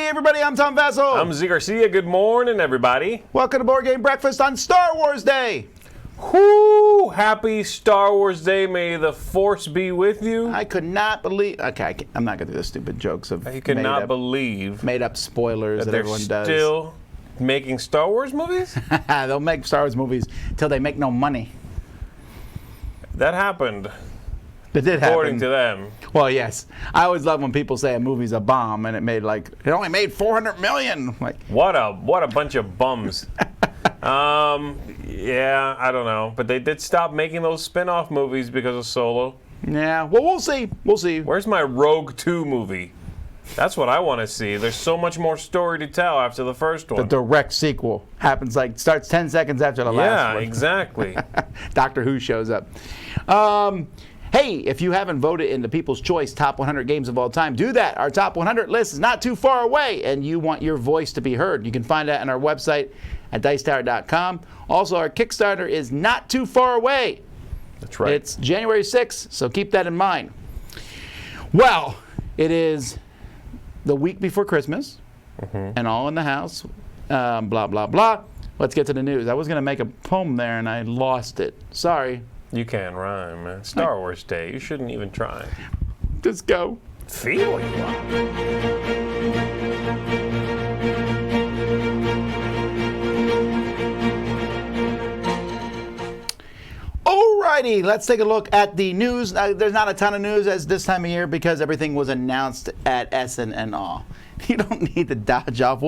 everybody. I'm Tom Vessel. I'm Z Garcia. Good morning, everybody. Welcome to Board Game Breakfast on Star Wars Day. Whoo! Happy Star Wars Day. May the Force be with you. I could not believe... Okay, I'm not going to do the stupid jokes of You cannot believe made-up spoilers that everyone does. They're still making Star Wars movies? They'll make Star Wars movies until they make no money. That happened. It did happen. According to them. Well, yes. I always love when people say a movie's a bomb and it only made $400 million. Like, What a bunch of bums. Yeah, I don't know. But they did stop making those spin-off movies because of Solo. yeah. Well, we'll see. We'll see. Where's my Rogue 2 movie? That's what I want to see. There's so much more story to tell after the first one. The direct sequel happens starts 10 seconds after the last one. Yeah, exactly. Doctor Who shows up. Hey, if you haven't voted in the People's Choice Top 100 Games of All Time, do that. Our Top 100 list is not too far away, and you want your voice to be heard. You can find that on our website at dicetower.com. Also, our Kickstarter is not too far away. That's right. It's January 6th, so keep that in mind. Well, it is the week before Christmas, and all in the house, blah, blah, blah. Let's get to the news. I was going to make a poem there, and I lost it. Sorry. You can't rhyme, man. Star Wars Day. You shouldn't even try. Just go. Feel what you want. Alrighty, let's take a look at the news. There's not a ton of news as this time of year because everything was announced at Essen and all. You don't need to dodge off.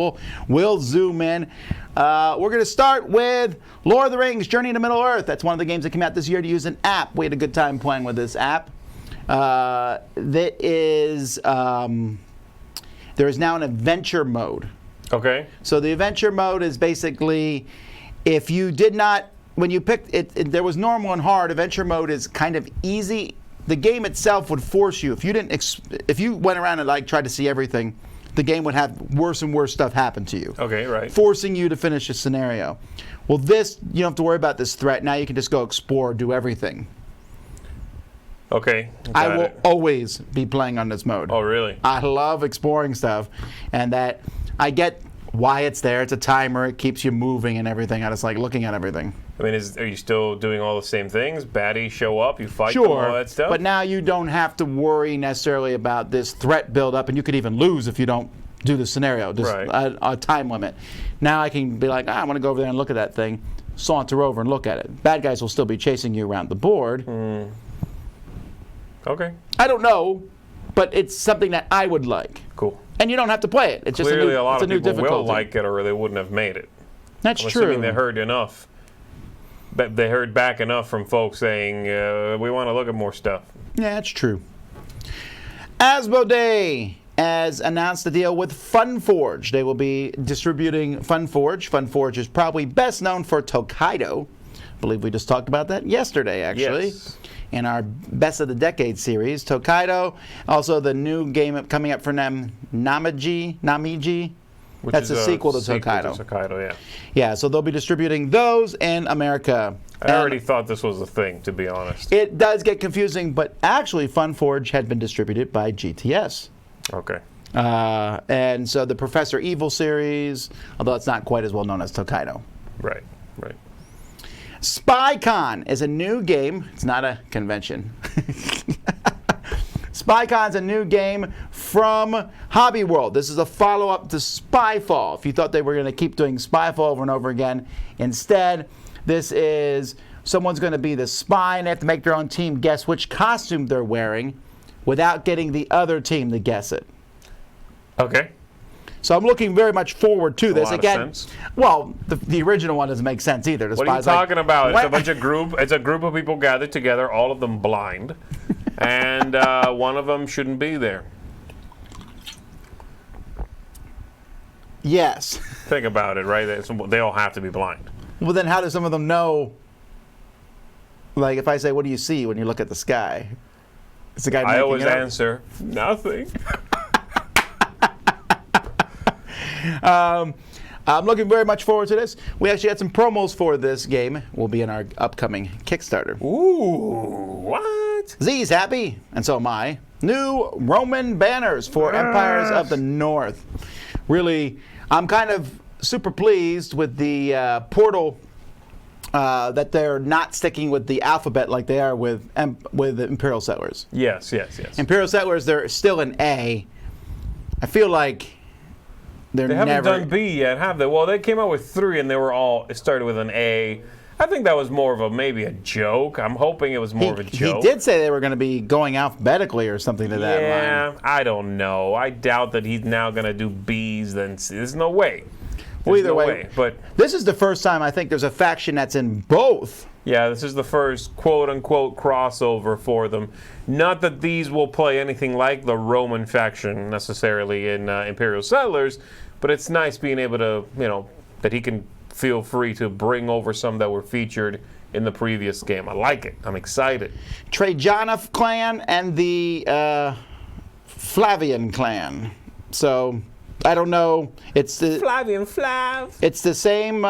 We'll zoom in. We're going to start with Lord of the Rings, Journey to Middle-earth. That's one of the games that came out this year to use an app. We had a good time playing with this app. There is now an adventure mode. Okay. So the adventure mode is basically, if you did not, when you picked it, there was normal and hard. Adventure mode is kind of easy. The game itself would force you, if you went around and tried to see everything, the game would have worse and worse stuff happen to you. Okay, right. Forcing you to finish a scenario. Well, this, you don't have to worry about this threat. Now you can just go explore, do everything. Okay. I will always be playing on this mode. Oh, really? I love exploring stuff, and that I get why it's there. It's a timer. It keeps you moving and everything. I just like looking at everything. I mean, are you still doing all the same things? Baddies show up, you fight them, Sure, all that stuff? but now you don't have to worry necessarily about this threat build-up, and you could even lose if you don't do the scenario. Just right. a time limit. Now I can be like, I want to go over there and look at that thing, saunter over and look at it. Bad guys will still be chasing you around the board. Okay. I don't know, but it's something that I would like. Cool. And you don't have to play it. It's Clearly, just a lot of new people difficulty. will like it, or they wouldn't have made it. That's I'm true. assuming they heard enough. But they heard back enough from folks saying, we want to look at more stuff. Yeah, that's true. Asmodee has announced a deal with FunForge. They will be distributing FunForge. FunForge is probably best known for Tokaido. I believe we just talked about that yesterday, actually. Yes. In our Best of the Decade series. Tokaido, also the new game coming up for them, Namiji. Which That's is a sequel to Tokaido. Yeah. Yeah, so they'll be distributing those in America. I already thought this was a thing, to be honest. It does get confusing, but actually FunForge had been distributed by GTS. Okay. And so the Professor Evil series, although it's not quite as well known as Tokaido. Right, right. SpyCon is a new game. It's not a convention. SpyCon's a new game from Hobby World. This is a follow-up to Spyfall. If you thought they were going to keep doing Spyfall over and over again, instead, this is someone's going to be the spy, and they have to make their own team guess which costume they're wearing without getting the other team to guess it. Okay. So I'm looking very much forward to this. A lot Again, of sense. Well, the original one doesn't make sense either. The What are you spy's like, talking about? It's a "What?" bunch of group. It's a group of people gathered together, all of them blind, and one of them shouldn't be there. Yes. Think about it, right? They all have to be blind. Well, then how do some of them know? Like, if I say, "What do you see when you look at the sky?" It's the guy. I always making it up. answer nothing. I'm looking very much forward to this. We actually had some promos for this game. Will be in our upcoming Kickstarter. Ooh, what? Z's happy, and so am I. New Roman banners for Empires of the North. really, I'm kind of super pleased with the Portal that they're not sticking with the alphabet like they are with Imperial Settlers. Yes. Imperial Settlers, they're still an A. I feel like they haven't done B yet, have they? Well, they came out with 3, and it started with an A. I think that was more of maybe a joke. I'm hoping it was more of a joke. He did say they were going to be going alphabetically or something to that line. Yeah, I don't know. I doubt that he's now going to do B's. Then there's no way. Well, either way, but this is the first time I think there's a faction that's in both. Yeah, this is the first quote-unquote crossover for them. Not that these will play anything like the Roman faction necessarily in Imperial Settlers, but it's nice being able to, that he can feel free to bring over some that were featured in the previous game. I like it. I'm excited. Trajanov clan and the Flavian clan. So I don't know. It's the Flavian Flav. It's the same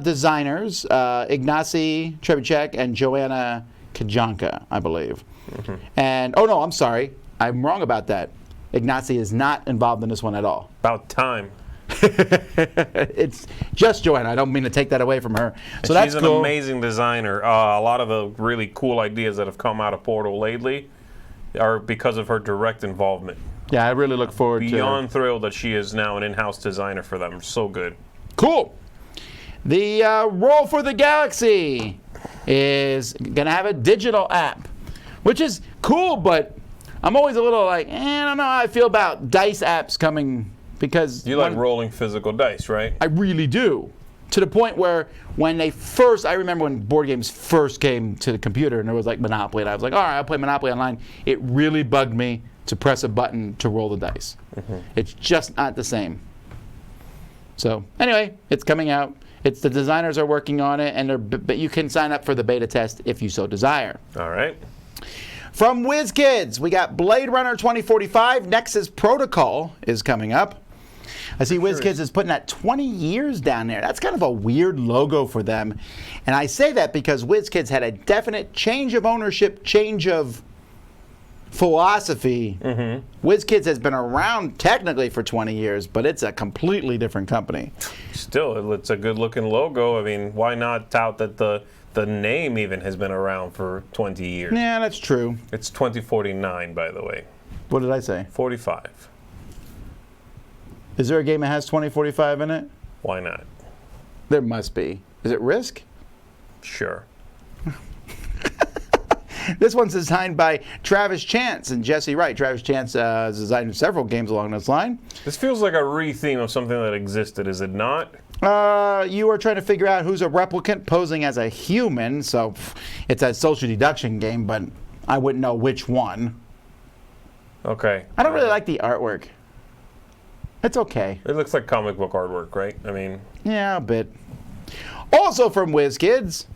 designers, Ignacy Trebicek and Joanna Kajanka, I believe. Mm-hmm. And no, I'm sorry, I'm wrong about that. Ignacy is not involved in this one at all. About time. It's just Joanna. I don't mean to take that away from her. So she's that's cool. An amazing designer. A lot of the really cool ideas that have come out of Portal lately are because of her direct involvement. Yeah, I really look forward to Beyond thrilled that she is now an in-house designer for them. So good. Cool. The Roll for the Galaxy is going to have a digital app, which is cool, but I'm always a little like, I don't know how I feel about dice apps coming because... You like rolling physical dice, right? I really do. To the point where when I remember when board games first came to the computer and there was like Monopoly, and I was like, all right, I'll play Monopoly online. It really bugged me to press a button to roll the dice. Mm-hmm. It's just not the same. So anyway, it's coming out. The designers are working on it, but you can sign up for the beta test if you so desire. All right. From WizKids, we got Blade Runner 2045. Nexus Protocol is coming up. I see WizKids is putting that 20 years down there. That's kind of a weird logo for them. And I say that because WizKids had a definite change of ownership, change of philosophy. Mm-hmm. WizKids has been around technically for 20 years, but it's a completely different company. Still, it's a good-looking logo. I mean, why not tout that the name even has been around for 20 years? Yeah, that's true. It's 2049, by the way. What did I say? 45. Is there a game that has 2045 in it? Why not? There must be. Is it Risk? Sure. This one's designed by Travis Chance and Jesse Wright. Travis Chance has designed several games along this line. This feels like a re-theme of something that existed, is it not? You are trying to figure out who's a replicant posing as a human, so it's a social deduction game, but I wouldn't know which one. Okay. I don't really like the artwork. It's okay. It looks like comic book artwork, right? I mean... Yeah, a bit. Also from WizKids,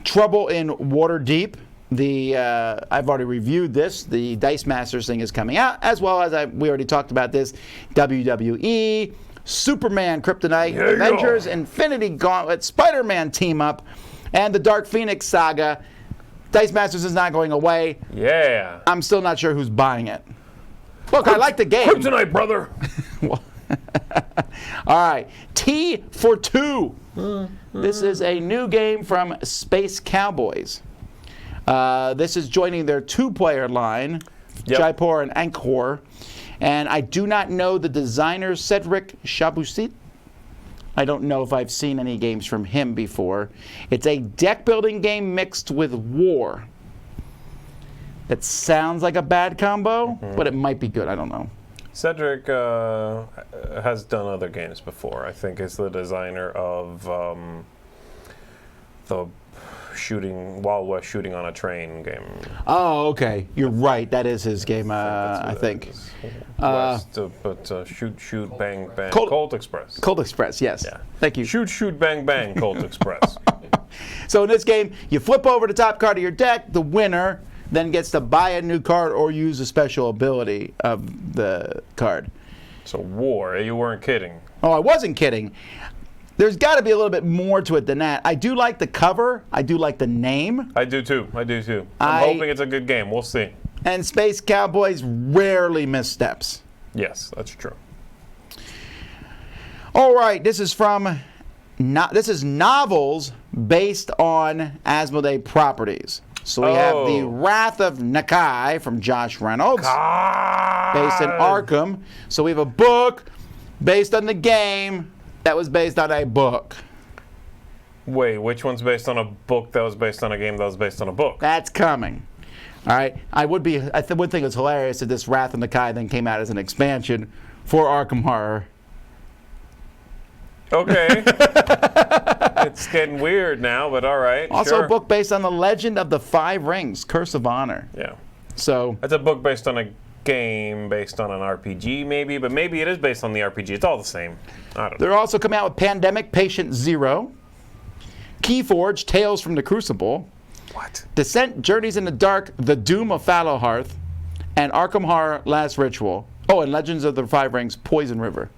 Trouble in Waterdeep. I've already reviewed this. The Dice Masters thing is coming out, as well as we already talked about this. WWE, Superman Kryptonite, Avengers, Infinity Gauntlet, Spider-Man Team Up, and the Dark Phoenix Saga. Dice Masters is not going away. Yeah. I'm still not sure who's buying it. Look, I like the game. Kryptonite, brother. All right. T for Two. This is a new game from Space Cowboys. This is joining their two-player line, Jaipur and Angkor. And I do not know the designer, Cedric Chaboussit. I don't know if I've seen any games from him before. It's a deck-building game mixed with war. That sounds like a bad combo, but it might be good. I don't know. Cedric has done other games before. I think is the designer of the Wild West shooting on a train game. Oh, okay. You're right. That is his game, I think. Shoot, bang, bang. Colt Express. Colt Express, yes. Yeah. Thank you. Shoot, bang, bang, Colt Express. So in this game, you flip over the top card of your deck. The winner then gets to buy a new card or use a special ability of the card. So war. You weren't kidding. Oh, I wasn't kidding. There's got to be a little bit more to it than that. I do like the cover. I do like the name. I do too. I'm hoping it's a good game. We'll see. And Space Cowboys rarely miss steps. Yes, that's true. All right, this is novels based on Asmodee properties. So we have The Wrath of Nakai from Josh Reynolds, based in Arkham. So we have a book based on the game that was based on a book. Wait, which one's based on a book that was based on a game that was based on a book? That's coming. All right, I would think it's hilarious if this Wrath of Nakai then came out as an expansion for Arkham Horror. Okay. It's getting weird now, but all right. Also sure. a book based on the Legend of the Five Rings, Curse of Honor. Yeah. So It's a book based on a game, based on an RPG maybe, but maybe it is based on the RPG. It's all the same. I don't know. they're also coming out with Pandemic Patient Zero, Keyforge, Tales from the Crucible, What? Descent, Journeys in the Dark, The Doom of Fallowhearth, and Arkham Horror, Last Ritual. Oh, and Legends of the Five Rings, Poison River.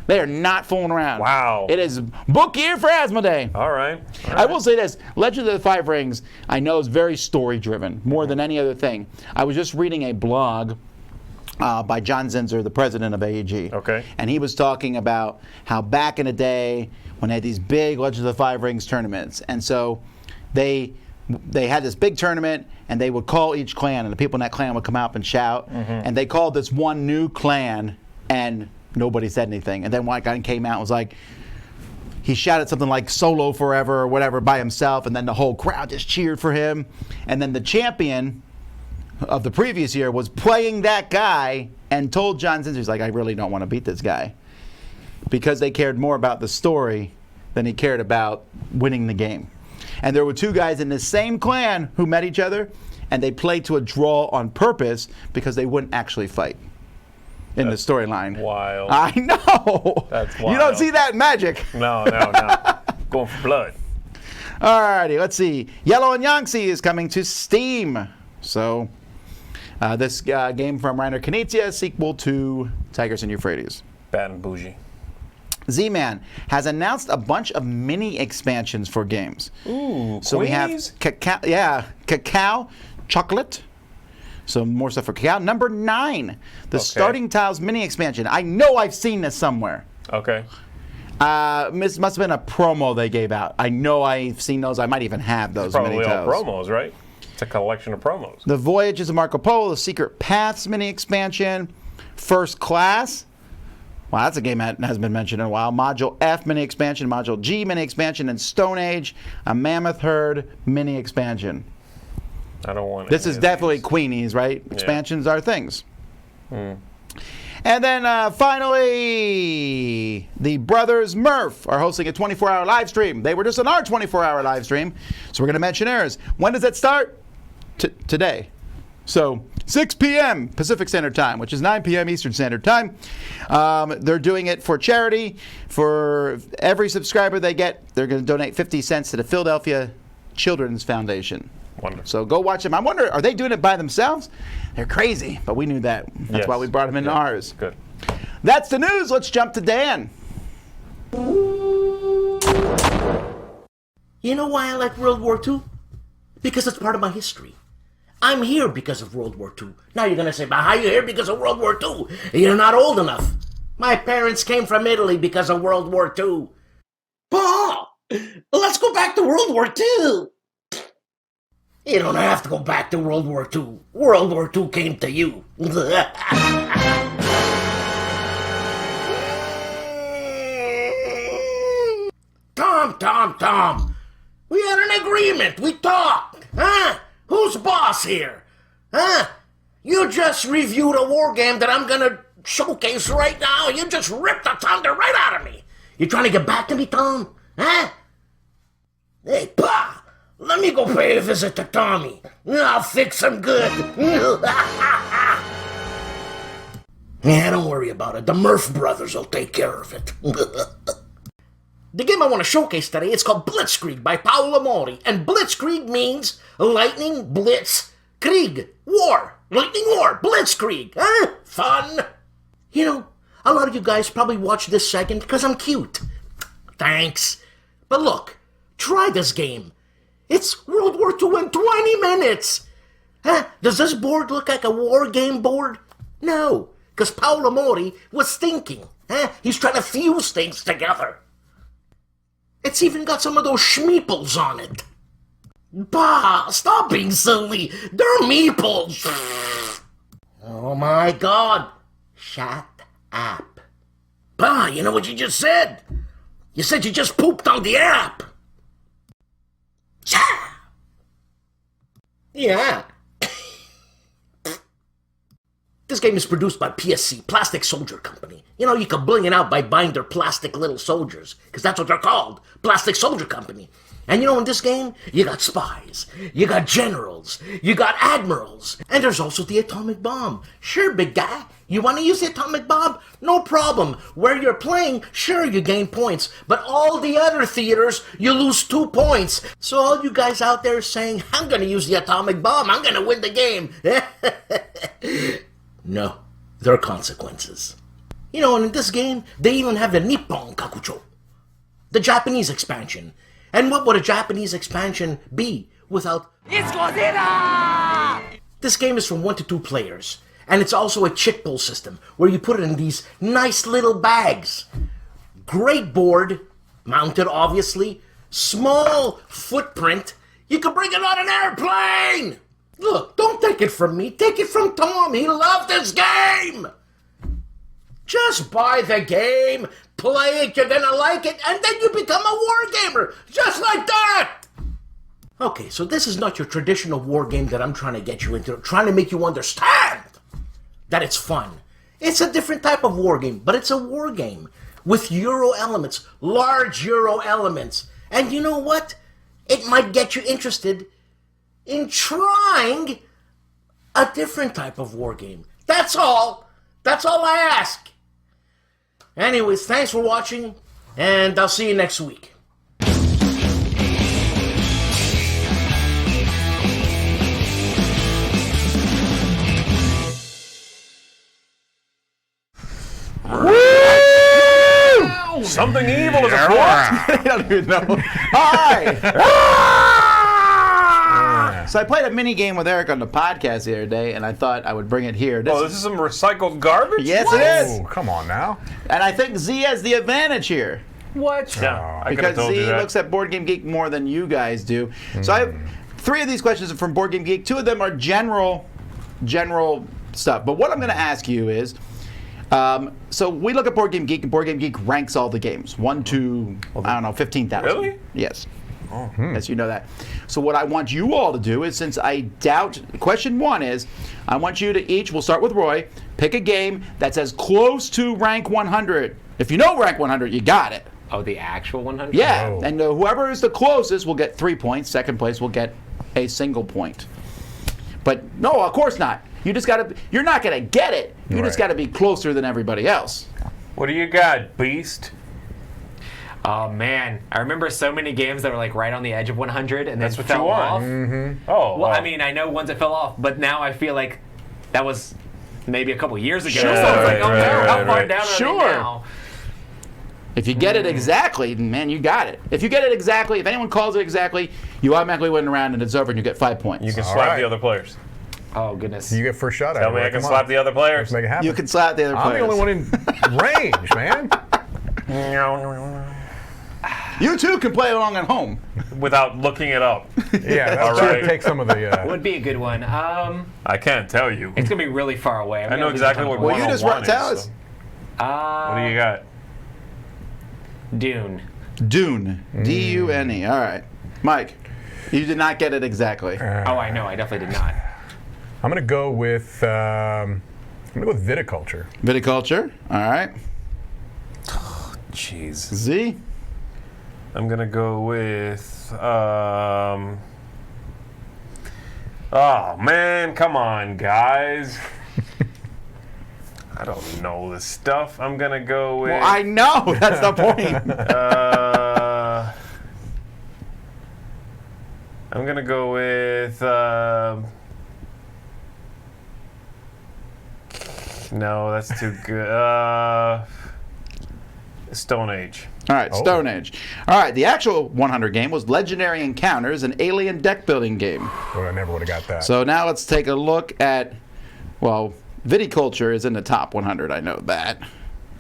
They are not fooling around. Wow. It is book year for Asmodee. All right. I will say this, Legend of the Five Rings, I know is very story-driven, more than any other thing. I was just reading a blog by John Zinser, the president of AEG. Okay. And he was talking about how back in the day, when they had these big Legend of the Five Rings tournaments, and so they had this big tournament, and they would call each clan, and the people in that clan would come out and shout, and they called this one new clan, and nobody said anything. And then one guy came out and was like, he shouted something like "Solo Forever" or whatever by himself, and then the whole crowd just cheered for him. And then the champion of the previous year was playing that guy and told John Zinser, he's like, I really don't want to beat this guy. Because they cared more about the story than he cared about winning the game. And there were two guys in the same clan who met each other, and they played to a draw on purpose because they wouldn't actually fight in the storyline. Wild. I know. That's You don't wild. see that in Magic. No. Going for blood. Alrighty, let's see. Yellow and Yangtze is coming to Steam. So, this game from Reiner Knizia, sequel to Tigers and Euphrates. Bad and bougie. Z-Man has announced a bunch of mini expansions for games. Ooh, So we have Queenies? Cacao Chocolate. So more stuff for Cacao. Number 9, the Starting Tiles mini expansion. I know I've seen this somewhere. Okay. This must have been a promo they gave out. I know I've seen those. I might even have those mini Probably all tiles. promos, right? It's a collection of promos. The Voyages of Marco Polo, the Secret Paths mini expansion, First Class. Wow, that's a game that hasn't been mentioned in a while. Module F mini expansion, Module G mini expansion, and Stone Age, a Mammoth Herd mini expansion. I don't want This any is of definitely these. Queenies, right? Expansions are things. And then finally, the brothers Murph are hosting a 24-hour live stream. They were just on our 24-hour live stream, so we're going to mention theirs. When does it start? Today. So 6 p.m. Pacific Standard Time, which is 9 p.m. Eastern Standard Time. They're doing it for charity. For every subscriber they get, they're going to donate 50 cents to the Philadelphia Children's Foundation. Wonderful. So go watch them. I wonder, are they doing it by themselves? They're crazy, but we knew that. That's Yes. why we brought them into ours. Good. That's the news. Let's jump to Dan. You know why I like World War II? Because it's part of my history. I'm here because of World War II. Now you're gonna say, but how are you here because of World War II? You're not old enough. My parents came from Italy because of World War II. Pa! Let's go back to World War II! You don't have to go back to World War II. World War II came to you. Tom. We had an agreement. We talked. Huh? Who's boss here? Huh? You just reviewed a war game that I'm gonna showcase right now. You just ripped the thunder right out of me. You trying to get back to me, Tom? Huh? Hey, Pa! Let me go pay a visit to Tommy. I'll fix him good. Yeah, don't worry about it. The Murph brothers will take care of it. The game I want to showcase today is called Blitzkrieg by Paolo Mori, and Blitzkrieg means lightning, blitz, krieg, war, lightning war, Blitzkrieg, huh? Fun. You know, a lot of you guys probably watch this second because I'm cute. Thanks. But look, try this game. It's World War II in 20 minutes. Huh? Does this board look like a war game board? No, because Paolo Mori was thinking. Huh? He's trying to fuse things together. It's even got some of those schmeeples on it. Bah, stop being silly. They're meeples. Oh my God. Shut up. Bah, you know what you just said? You said you just pooped on the app. Yeah. This game is produced by PSC, Plastic Soldier Company. You know, you can bling it out by buying their plastic little soldiers, because that's what they're called, Plastic Soldier Company. And you know, in this game, you got spies, you got generals, you got admirals, and there's also the atomic bomb. Sure, big guy, you want to use the atomic bomb? No problem. Where you're playing, sure, you gain points, but all the other theaters, you lose 2 points. So all you guys out there saying, I'm going to use the atomic bomb, I'm going to win the game. No, there are consequences. You know, and in this game, they even have the Nippon Kakucho, the Japanese expansion. And what would a Japanese expansion be without... It's Godzilla! This game is from 1 to 2 players, and it's also a chick pull system, where you put it in these nice little bags. Great board, mounted obviously, small footprint. You can bring it on an airplane! Look, don't take it from me, take it from Tom, he loved this game! Just buy the game, play it, you're gonna like it, and then you become a war gamer, just like that! Okay, so this is not your traditional war game that I'm trying to get you into, trying to make you understand that it's fun. It's a different type of war game, but it's a war game with Euro elements, large Euro elements. And you know what? It might get you interested in trying a different type of war game. That's all. That's all I ask. Anyways, thanks for watching, and I'll see you next week. Something evil is afoot. I don't even know. All right. So I played a mini game with Eric on the podcast the other day, and I thought I would bring it here. This is some recycled garbage? Yes, What? it is. Oh, come on now. And I think Z has the advantage here. What? Yeah, I could have Because told you Z that. looks at Board Game Geek more than you guys do. So I have 3 of these questions are from Board Game Geek. 2 of them are general stuff. But what I'm going to ask you is, so we look at Board Game Geek, and Board Game Geek ranks all the games. 1 to, I don't know, 15,000. Really? Yes. Yes, you know that. So what I want you all to do is, since I doubt, question 1 is, I want you to each, we'll start with Roy, pick a game that's as close to rank 100. If you know rank 100, you got it. Oh, the actual 100? Yeah, Oh. and whoever is the closest will get 3 points. Second place will get a single point. But no, of course not. You just gotta. You're not gonna get it. You just Right. gotta be closer than everybody else. What do you got, Beast? Oh, man. I remember so many games that were like right on the edge of 100 and then That's what you fell want. off. Oh, Well, I mean, I know ones that fell off, but now I feel like that was maybe a couple years ago. Sure. So it's like, Right, oh, right, no, how right, far right. down are Sure. they now? If you get it exactly, man, you got it. If you get it exactly, if anyone calls it exactly, you automatically win the round and it's over and you get 5 points. you can All slap right. the other players. Oh, goodness. You get first shot at Tell it. me I right? can Come slap on. the other players. Let's make it happen. You can slap the other I'm the players. only one in range, man. You too can play along at home. Without looking it up. Yeah, All that's right. take some of the. Would be a good one. I can't tell you. It's going to be really far away. I know exactly what Well, you 101 just is. tell us. So. What do you got? Dune. Dune. D-U-N-E. All right. Mike, you did not get it exactly. Oh, I know. I definitely did not. I'm gonna go with viticulture. Viticulture. All right. Jeez. Z. I'm gonna go with. Oh man, come on, guys. I don't know this stuff. I'm gonna go with. Well, I know. That's the point. I'm gonna go with. No, that's too good. Stone Age. All right, Oh. Stone Age. All right, the actual 100 game was Legendary Encounters, an alien deck building game. Well, I never would have got that. So now let's take a look at, well, Viticulture is in the top 100, I know that.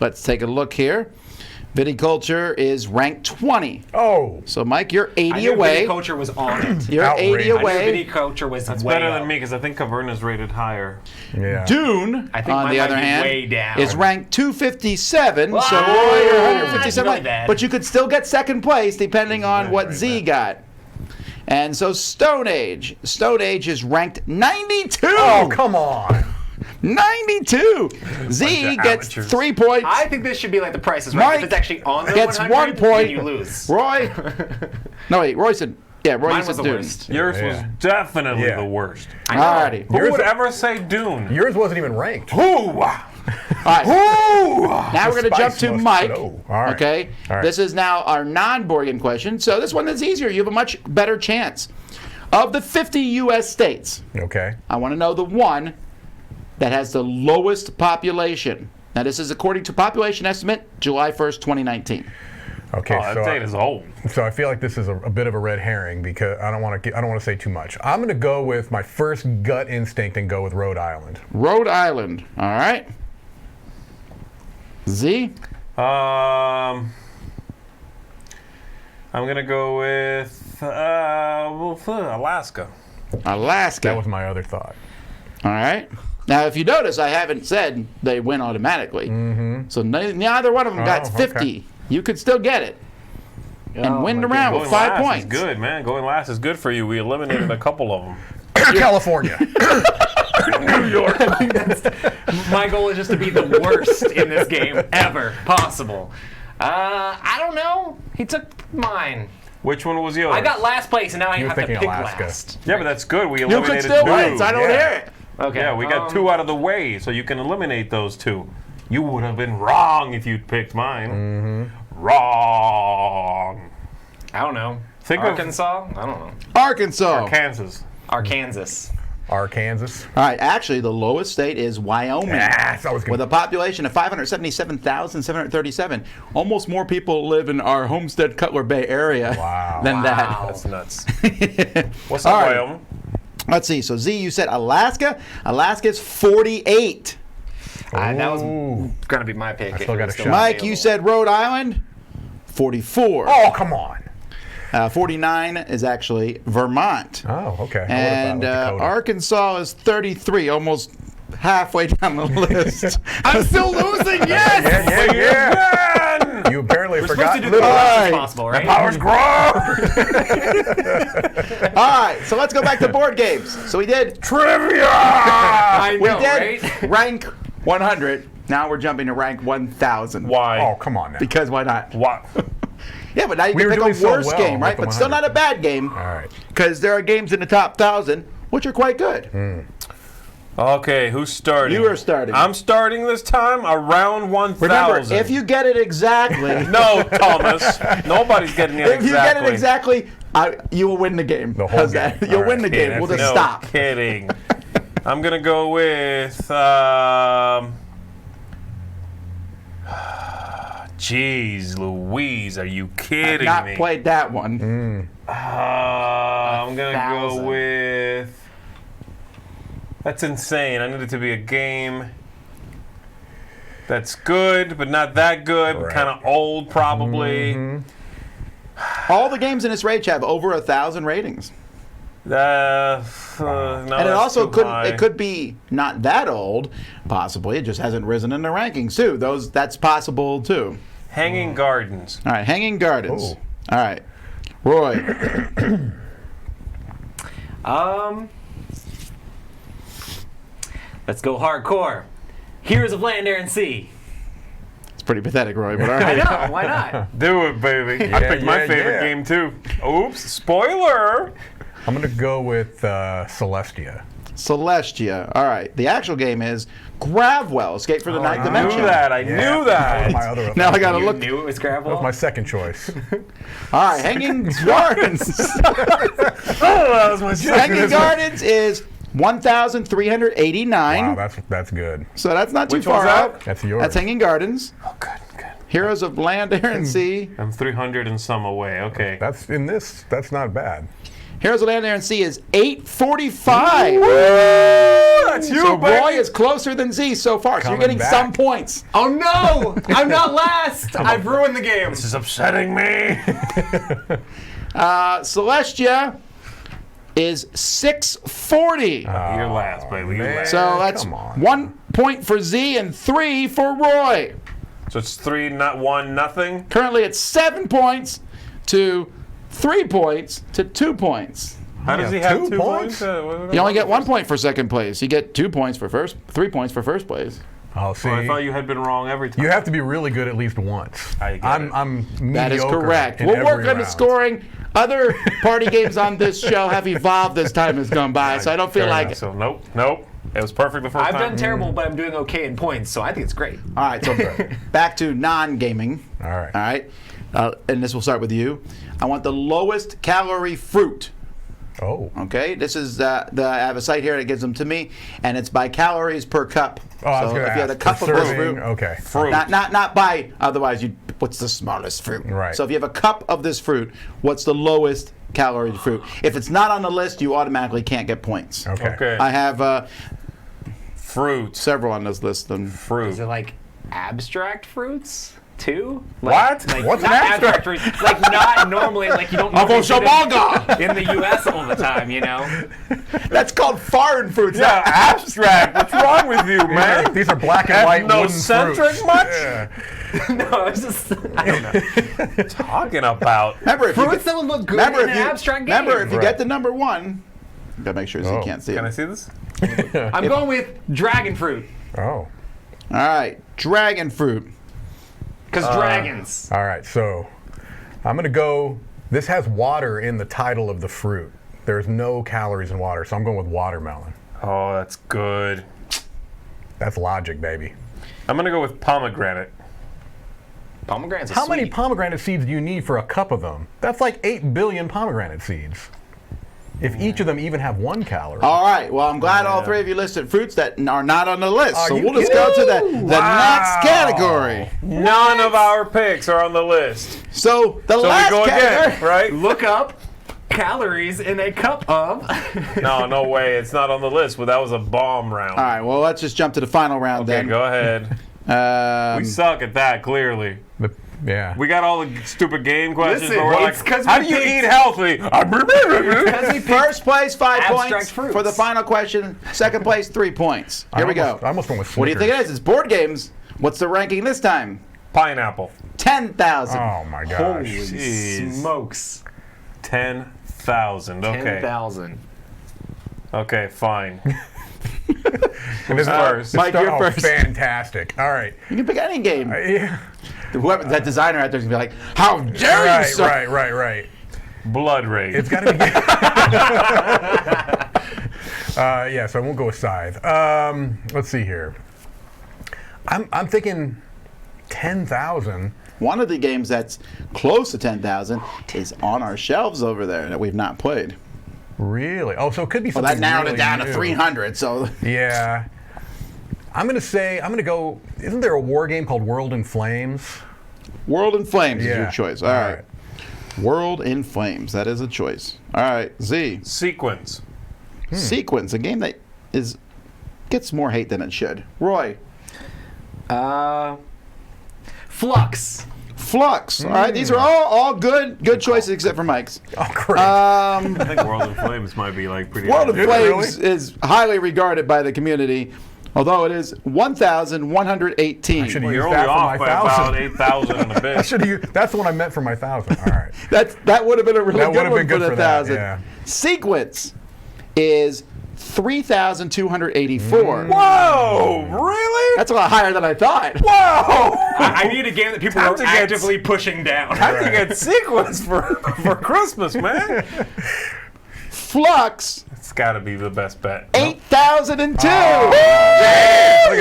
Let's take a look here. Viticulture is ranked 20. Oh, So, Mike, you're 80 I knew away. viticulture was on it. You're 80 Outrageous. away. I knew viticulture was That's way better up. than me because I think Caverna's rated higher. yeah. Dune, I think on mine the might other be hand, way down. is ranked 257. So, Wow, Roy, you're that's 157. really bad. But you could still get second place depending on what Z got. And so Stone Age. Stone Age is ranked 92. Oh, come on. 92. Z of gets amateurs. 3 points. I think this should be like the Price is Right. Mike If it's actually on the gets 100, 1 point. then you lose. Roy. No, wait. Roy said. Yeah, Roy Mine said was the Dune. worst. Yours was Yeah. definitely Yeah. the worst. I know. Alrighty. Who Yours- would ever say Dune? Yours wasn't even ranked. Ooh! All right. Now we're going to jump spice to must Mike. go. All right. Okay. All right. This is now our non-board game question. So this one is easier. You have a much better chance. Of the 50 U.S. states, Okay. I want to know the one that has the lowest population. Now, this is according to population estimate, July 1st, 2019. Okay. Oh, that data's old. So I feel like this is a bit of a red herring because I don't want to say too much. I'm going to go with my first gut instinct and go with Rhode Island. Rhode Island. All right. Z? I'm gonna go with Alaska. Alaska. That was my other thought. All right. Now, if you notice, I haven't said they win automatically. Mm-hmm. So neither one of them got Oh, 50. okay. You could still get it. And win the round with Going 5 last points. is good, man. Going last is good for you. We eliminated a couple of them. California. My goal is just to be the worst in this game ever possible. I don't know. He took mine. Which one was yours? I got last place, and now I You were have to thinking pick Alaska. last. Yeah, but that's good. We You eliminated could still two. win, so I don't Yeah. hear it. Okay. Yeah, we got two out of the way, so you can eliminate those two. You would have been wrong if you'd picked mine. Mm-hmm. Wrong. I don't know. Think of- Arkansas? I don't know. Arkansas. Kansas. Arkansas. Arkansas. All right, actually, the lowest state is Wyoming. Yes, I was With gonna. a population of 577,737. Almost more people live in our Homestead Cutler Bay area Wow. than That's nuts. What's All up, right. Wyoming? that. Let's see. So, Z, you said Alaska. Alaska's 48. That was Ooh. going to be my pick. I if still it got was a shot. Mike, you available. said Rhode Island. 44. Oh, come on. 49 is actually Vermont. Oh, okay. And Arkansas is 33, almost halfway down the list. I'm still losing, yes! Yeah. You apparently We're forgot. supposed to do the All best right. as possible, right? Powers grow. All right, so let's go back to board games. So we did Trivia. I we know, did right? rank 100. Now we're jumping to rank 1,000. Why? Oh, come on now. Because why not? What? Yeah, but now you We can were pick a doing so worse well game, right? with the But still 100. not a bad game. All right. Because there are games in the top 1,000 which are quite good. Okay, who's starting? You are starting. I'm starting this time around 1,000. Remember, if you get it exactly, No, Thomas. Nobody's getting it if you get exactly. it exactly, you will win the game. The whole How's game. that? You'll All win the right. game. Yeah, We'll that's just No stop. kidding. I'm going to go with... Jeez Louise, are you kidding Not me? played that one. I'm going to go 1,000. with... That's insane. I need it to be a game that's good, but not that good, but Right. kind of old probably. All the games in this range have over 1,000 ratings. No, And it that's also too high. could be not that old, possibly. It just hasn't risen in the rankings too. That's possible too. Hanging Gardens. All right, Hanging Gardens. Ooh. All right, Roy. Let's go hardcore. Heroes of Land, Air, and Sea. It's pretty pathetic, Roy, but all I right. know, why not? Do it, baby. I picked my yeah, favorite yeah. game too. Oops, spoiler. I'm going to go with Celestia. Celestia. All right, the actual game is Gravwell, Escape from the Ninth I Dimension. knew that. I Yeah. knew that. My other Now I gotta You look. knew it was That was Gravwell? my second choice. All right, Hanging Gardens. That was my Hanging Gardens is 1,389. Wow, that's good. So that's not too Which far one's that? out. That's yours. That's Hanging Gardens. Oh, good, good. Heroes of Land, Air, and Sea. I'm 300 and some away. Okay. That's in this. That's not bad. Heroes of Land, Air, and Sea is 845. That's you, So baby. Roy is closer than Z so far. So you're Coming getting back. some points. Oh no! I'm not last. I've ruined the game. This is upsetting me. Celestia is 640. You're last, baby. You're man. last. So that's come on. 1 point for Z and 3 for Roy. So it's 3, not 1, nothing. Currently it's 7 points to 3 points to 2 points. How does he Yeah, have 2 2 points? points? You only get 1 point for second place. You get 2 points for first, 3 points for first place. Oh, see, Oh, I thought you had been wrong every time. you have to be really good at least once. I get it. I'm mediocre. That is correct. in We'll every work on the round. scoring. Other party games on this show have evolved as time has gone by, so I don't feel Fair like enough. So nope. It was perfect the first I've time. done terrible, but I'm doing okay in points, so I think it's great. All right, so back to non-gaming. All right. All right, and this will start with you. I want the lowest calorie fruit. Oh. Okay, this is I have a site here that gives them to me, and it's by calories per cup. Oh, I was so going to if you had a ask. cup For of this serving, fruit, okay. Fruit. not by. Otherwise, you what's the smallest fruit? Right. So if you have a cup of this fruit, what's the lowest calorie fruit? If it's not on the list, you automatically can't get points. Okay. Okay. I have Fruit. several on this list. And Fruit. Is it like abstract fruits too? What? Like, What's not an abstract? fruits, like not normally, like you don't normally see them in the U.S. all the time, you know? that's called foreign fruits. Yeah, abstract. What's wrong with you, man? These are black and white wooden Ethnocentric fruits. much? Yeah. No, it's just I don't know. Talking about. Remember, if you Fruits get, that would look good remember in if an you abstract game. remember if you Right. get the number one, you gotta make sure so you Oh. can't see Can I it. see this? I'm going with dragon fruit Oh. All right, dragon fruit. because dragons. All right. So I'm going to go. This has water in the title of the fruit. There's no calories in water, so I'm going with watermelon. Oh, that's good. That's logic, baby. I'm gonna go with pomegranate. Pomegranates. Are How many sweet. pomegranate seeds do you need for a cup of them? That's like 8 billion pomegranate seeds. If each of them even have 1 calorie. All right. Well, I'm glad all three of you listed fruits that are not on the list. Are So you we'll just go to the kidding? next category. None of our picks are on the list. So the So last we go category. again, right? Look up calories in a cup of. No way. It's not on the list. Well, that was a bomb round. All right. Well, let's just jump to the final round Okay, then. go ahead. We suck at that, clearly. Yeah. We got all the stupid game questions, Listen, but we're it's like, 'cause how we do you picked- eat healthy? Because we picked First place, 5 abstract points fruits. for the final question. Second place, 3 points. Here we go. I almost went with What do you think Snickers. it is? It's board games. What's the ranking this time? Pineapple. 10,000. Oh my gosh. Holy Jeez. smokes. 10,000. Okay. 10,000. Okay, fine. Who's first? Mike, you're first. Fantastic. All right. You can pick any game. Yeah. Whoever that designer out there's gonna be like, "How dare you, sir?" Right. Blood rage. It's got to be. Yeah, so I won't go with Scythe. Let's see here. I'm thinking 10,000. One of the games that's close to 10,000 is on our shelves over there that we've not played. Really? Oh, so it could be Well, something that narrowed really it down new. to 300. So Yeah. I'm going to go, isn't there a war game called World in Flames? World in Flames is Yeah. your choice. All right. World in Flames. That is a choice. All right. Z. Sequence. Sequence, a game that gets more hate than it should. Roy. Flux. Flux. All right. These are all good choices except for Mike's. Oh, great. I think World of Flames might be like pretty. World of obvious. Flames is highly regarded by the community, although it is 1,118. Should've Well, used you're only that for off my by 1,000. about 8,000 and a bit. That's the one I meant for my 1,000. All right. That would have been a really That good would've one been for good the for that, 1,000. yeah. Sequence is 3,284. Whoa! Really? That's a lot higher than I thought. Whoa! I need a game that people Time are to get- actively pushing down. I think it's sequence for Christmas, man. Flux, It's got to be the best bet. 8,002. Look at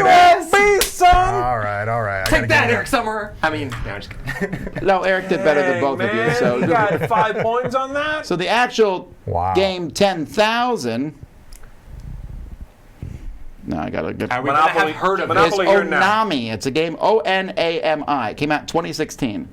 that. Be son. All right. I Take that, Eric Summer. I mean, no, I'm just kidding. No, Eric did better than both of you. Man, So, you got 5 points on that. so the actual Wow. game 10,000 No, I got to get. Are we gonna have heard of it? It's Monopoly here now. Onami. It's a game, Onami. It came out in 2016.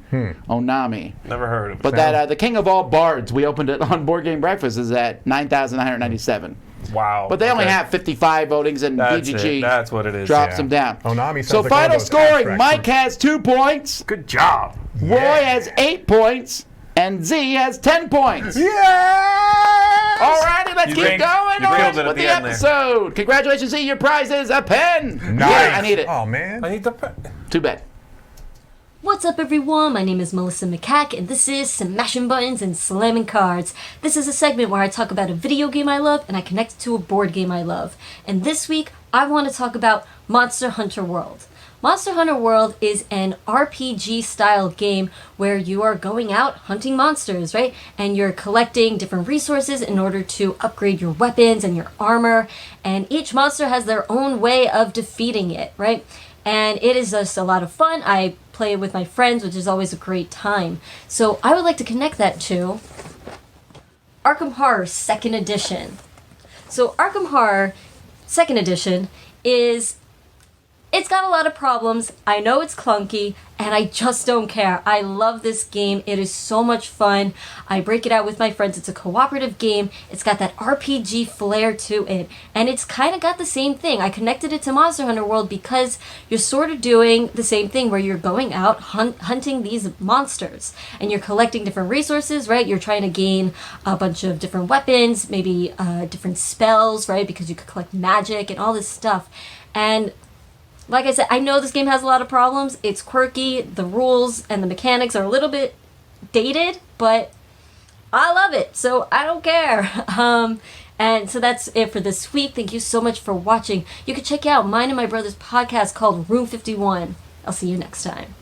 Onami. Never heard of it. But the king of all bards, we opened it on Board Game Breakfast, is at 9,997. Wow. But they only Okay. have 55 votings, and That's BGG it. That's what it is. drops Yeah. them down. Onami sounds So like one of final those scoring, abstract Mike fruits. has 2 points, Good job. Roy has 8 points, and Z has 10 points. Yeah! Alrighty, let's You keep think- going you on killed it at with the the end there. episode. Congratulations, Z. Your prize is a pen. Nice. Yeah, I need it. Oh, man. I need the. Too bad. What's up, everyone? My name is Melissa McCack, and this is Smashing Buttons and Slamming Cards. This is a segment where I talk about a video game I love and I connect it to a board game I love. And this week, I want to talk about Monster Hunter World. Monster Hunter World is an RPG-style game where you are going out hunting monsters, right? And you're collecting different resources in order to upgrade your weapons and your armor. And each monster has their own way of defeating it, right? And it is just a lot of fun. I play with my friends, which is always a great time. So I would like to connect that to Arkham Horror 2nd Edition. So Arkham Horror 2nd Edition it's got a lot of problems. I know it's clunky, and I just don't care. I love this game. It is so much fun. I break it out with my friends. It's a cooperative game. It's got that RPG flair to it, and it's kind of got the same thing. I connected it to Monster Hunter World because you're sort of doing the same thing where you're going out hunting these monsters, and you're collecting different resources, right? You're trying to gain a bunch of different weapons, maybe different spells, right? Because you could collect magic and all this stuff. And like I said, I know this game has a lot of problems. It's quirky. The rules and the mechanics are a little bit dated, but I love it, so I don't care. And so that's it for this week. Thank you so much for watching. You can check out mine and my brother's podcast called Room 51. I'll see you next time.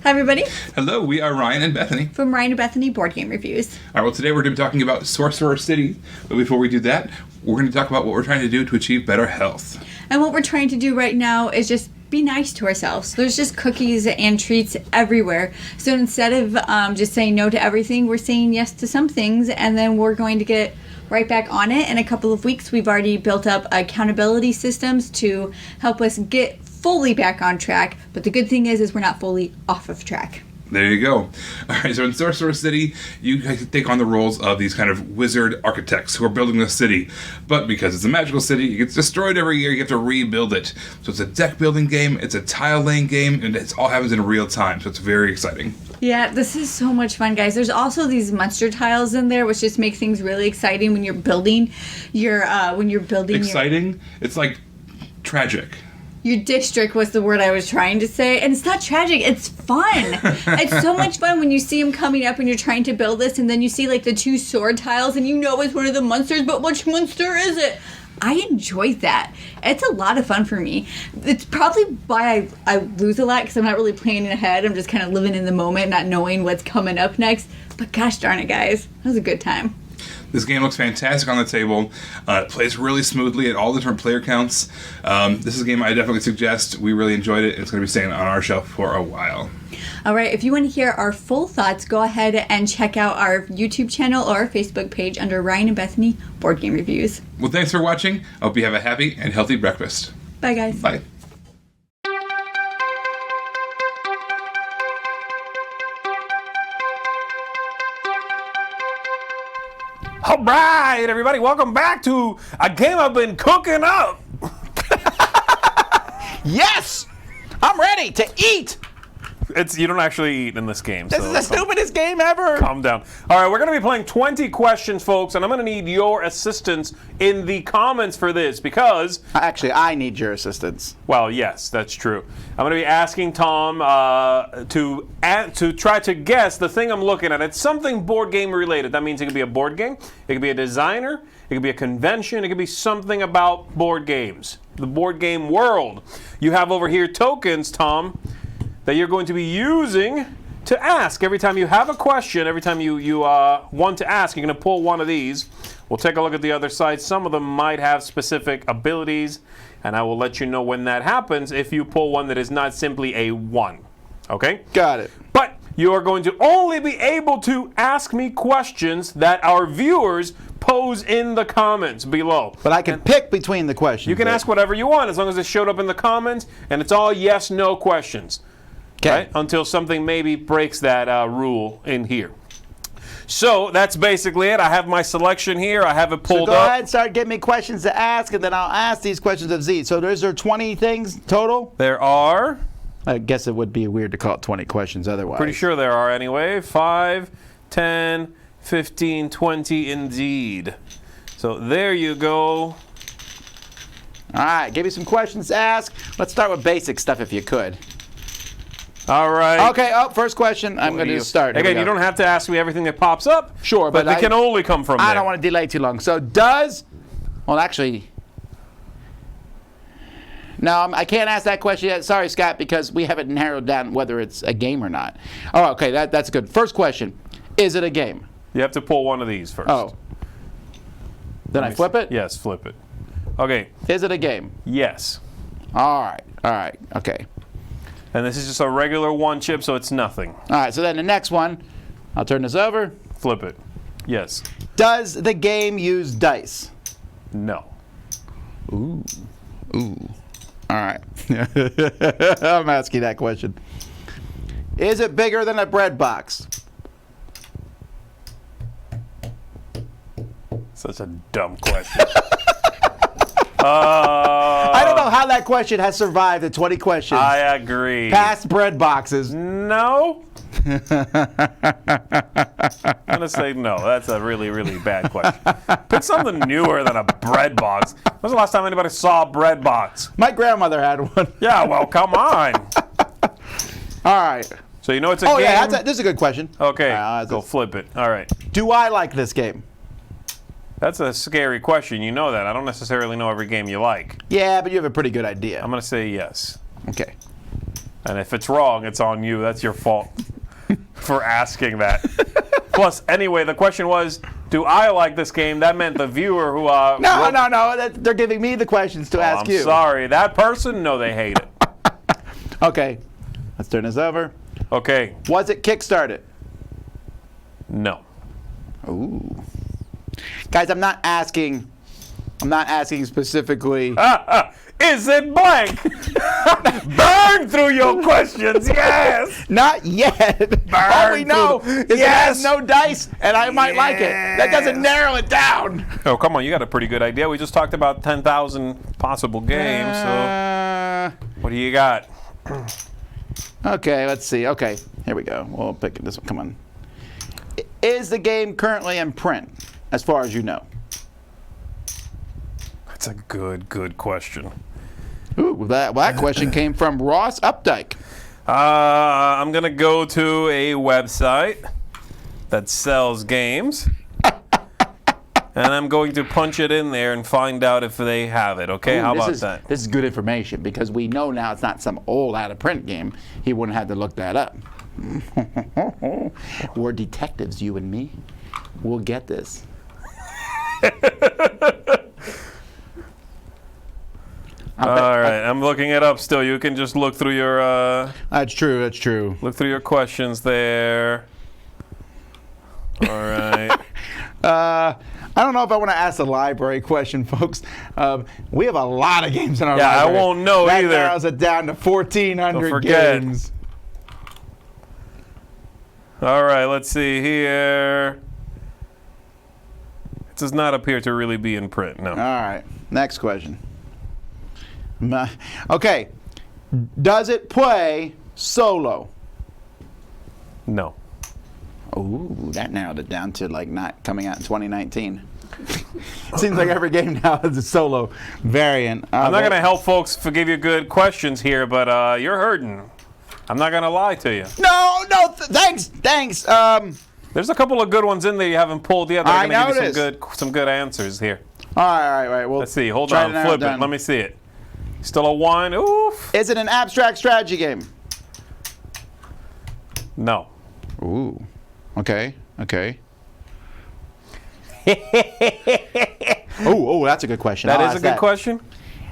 Hi, everybody, Hello, we are Ryan and Bethany. from Ryan and Bethany Board Game Reviews. All right, well, today we're going to be talking about Sorcerer City. But before we do that, we're going to talk about what we're trying to do to achieve better health. And what we're trying to do right now is just be nice to ourselves. There's just cookies and treats everywhere. So instead of just saying no to everything, we're saying yes to some things, and then we're going to get right back on it. In a couple of weeks, we've already built up accountability systems to help us get fully back on track. But the good thing is we're not fully off of track. There you go. All right, so in Sorcerer City, you have to take on the roles of these kind of wizard architects who are building the city. But because it's a magical city, it gets destroyed every year, you have to rebuild it. So it's a deck building game, it's a tile laying game, and it all happens in real time, so it's very exciting. Yeah, this is so much fun, guys. There's also these monster tiles in there, which just make things really exciting when you're building your Exciting? It's like tragic. Your district was the word I was trying to say. And it's not tragic. It's fun. It's so much fun when you see them coming up and you're trying to build this. And then you see like the 2 sword tiles and you know it's one of the monsters. But which monster is it? I enjoy that. It's a lot of fun for me. It's probably why I lose a lot because I'm not really planning ahead. I'm just kind of living in the moment, not knowing what's coming up next. But gosh darn it, guys. That was a good time. This game looks fantastic on the table. It plays really smoothly at all different player counts. This is a game I definitely suggest. We really enjoyed it. It's going to be staying on our shelf for a while. All right, if you want to hear our full thoughts, go ahead and check out our YouTube channel or our Facebook page under Ryan and Bethany Board Game Reviews. Well, thanks for watching. I hope you have a happy and healthy breakfast. Bye, guys. Bye. All right, everybody, welcome back to a game I've been cooking up. Yes! I'm ready to eat! You don't actually eat in this game. This is the stupidest game ever! Calm down. All right, we're going to be playing 20 questions, folks, and I'm going to need your assistance in the comments for this because... Actually, I need your assistance. Well, yes, that's true. I'm going to be asking Tom to try to guess the thing I'm looking at. It's something board game related. That means it could be a board game, it could be a designer, it could be a convention, it could be something about board games. The board game world. You have over here tokens, Tom, that you're going to be using to ask. Every time you have a question, every time you want to ask, you're going to pull one of these. We'll take a look at the other side. Some of them might have specific abilities, and I will let you know when that happens if you pull one that is not simply a 1. Okay? Got it. But you are going to only be able to ask me questions that our viewers pose in the comments below. But I can pick between the questions. You can ask whatever you want as long as it showed up in the comments, and it's all yes/no questions. Okay. Right? Until something maybe breaks that rule in here. So that's basically it. I have my selection here. I have it pulled So go up. ahead and start giving me questions to ask, and then I'll ask these questions of Z. So is there 20 things total? There are. I guess it would be weird to call it 20 questions otherwise. Pretty sure there are anyway. 5, 10, 15, 20 indeed. So there you go. All right, give me some questions to ask. Let's start with basic stuff if you could. All right. Okay, first question. I'm going to start. Here we Again, you go. don't have to ask me everything that pops up. Sure, but but it can only come from there. I don't want to delay too long. So well, actually, no, I can't ask that question yet. Sorry, Scott, because we haven't narrowed down whether it's a game or not. Oh, okay, that's good. First question, is it a game? You have to pull one of these first. Oh. Then I flip it? Yes, flip it. Okay. Is it a game? Yes. All right, okay. And this is just a regular one chip, so it's nothing. All right, so then the next one, I'll turn this over. Flip it. Yes. Does the game use dice? No. Ooh. All right. I'm asking that question. Is it bigger than a bread box? Such a dumb question. I don't know how that question has survived the 20 questions. I agree. Past bread boxes. No. I'm going to say no. That's a really, really bad question. Pick something newer than a bread box. When was the last time anybody saw a bread box? My grandmother had one. Yeah, well, come on. All right. So you know it's a game? Oh, yeah, this is a good question. Okay, Go flip it. All right. Do I like this game? That's a scary question. You know that. I don't necessarily know every game you like. Yeah, but you have a pretty good idea. I'm going to say yes. Okay. And if it's wrong, it's on you. That's your fault for asking that. Plus, anyway, the question was, do I like this game? That meant the viewer who... No. They're giving me the questions to ask you. I'm sorry. That person? No, they hate it. Okay. Let's turn this over. Okay. Was it Kickstarted? No. Ooh. Guys, I'm not asking specifically. Is it blank? Burn through your questions, yes! Not yet. All we know is it has no dice, and I might like it. That doesn't narrow it down. Oh, come on. You got a pretty good idea. We just talked about 10,000 possible games, so what do you got? Okay, let's see. Okay, here we go. We'll pick this one. Come on. Is the game currently in print, as far as you know? That's a good question. Ooh, that question came from Ross Updike. I'm going to go to a website that sells games. And I'm going to punch it in there and find out if they have it, okay? How about that? This is good information because we know now it's not some old out-of-print game. He wouldn't have to look that up. We're detectives, you and me. We'll get this. All right, I'm looking it up still. You can just look through your... That's true. Look through your questions there. All right. I don't know if I want to ask a library question, folks. We have a lot of games in our Yeah, library. I won't know that either. That narrows it down to 1,400 Don't forget. games. All right, let's see here. It does not appear to really be in print, no. All right, next question. Okay, does it play solo? No. Ooh, that narrowed it down to like not coming out in 2019. Seems like every game now has a solo variant. I'm not going to help folks give you good questions here, but you're hurting. I'm not going to lie to you. No, thanks. There's a couple of good ones in there you haven't pulled yet. They're I going to give you noticed. some good answers here. All right. Well, Let's see. Hold on. Flip it. Let me see it. Still a 1. Oof. Is it an abstract strategy game? No. Ooh. Okay. Oh, that's a good question. That I'll is a ask good question?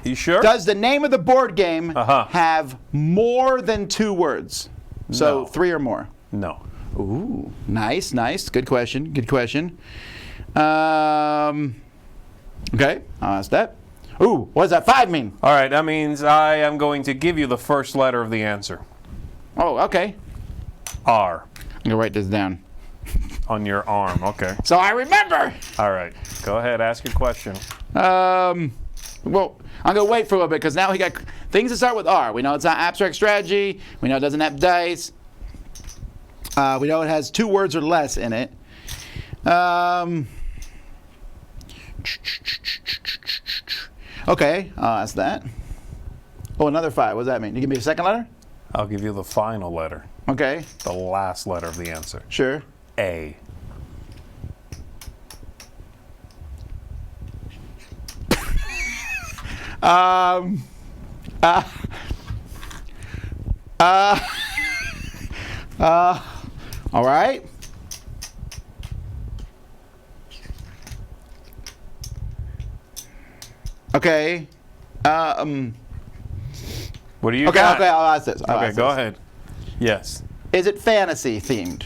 You sure? Does the name of the board game have more than 2 words? So No. 3 or more? No. Ooh, nice. Good question. Okay, I'll ask that. Ooh, what does that 5 mean? All right, that means I am going to give you the first letter of the answer. Oh, okay. R. I'm going to write this down. On your arm, okay. So I remember! All right, go ahead, ask your question. Well, I'm going to wait for a little bit because now we got things that start with R. We know it's not abstract strategy. We know it doesn't have dice. We know it has 2 words or less in it. Okay, I'll ask that. Oh, another 5. What does that mean? You give me a second letter? I'll give you the final letter, Okay, the last letter of the answer. sure. A. All right. Okay. What do you Okay, got? okay, I'll ask this. I'll Okay, ask go this. ahead. Yes. Is it fantasy themed?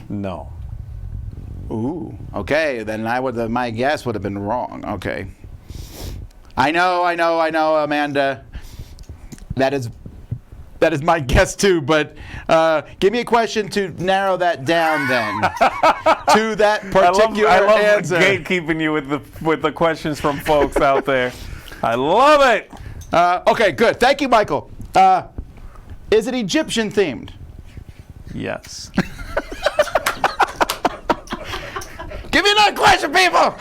No. Ooh, okay, then my guess would have been wrong. Okay. I know, Amanda. That is my guess too, but give me a question to narrow that down then to that particular I love answer. gatekeeping you with the questions from folks out there. I love it. Okay, good. Thank you, Michael. Is it Egyptian themed? Yes. Give me another question, people.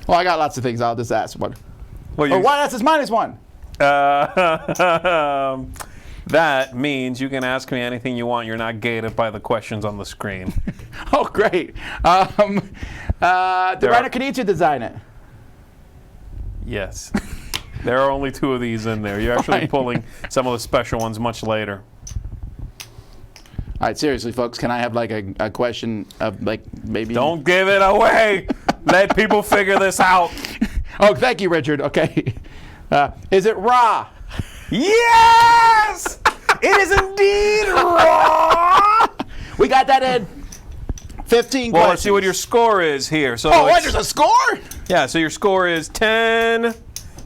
Well, I got lots of things. I'll just ask one. Well, Or why? That's -1. That means you can ask me anything you want. You're not gated by the questions on the screen. Oh, great. Rainer, can you design it? Yes. There are only 2 of these in there. You're actually Fine. pulling some of the special ones much later. All right, seriously, folks, can I have like a question of like maybe? Don't give it away. Let people figure this out. Oh, thank you, Richard. Okay. Is it Ra? Yes! It is indeed raw! We got that in 15 Well, questions. let's see what your score is here. So Oh, it's- what? There's a score? Yeah, so your score is 10,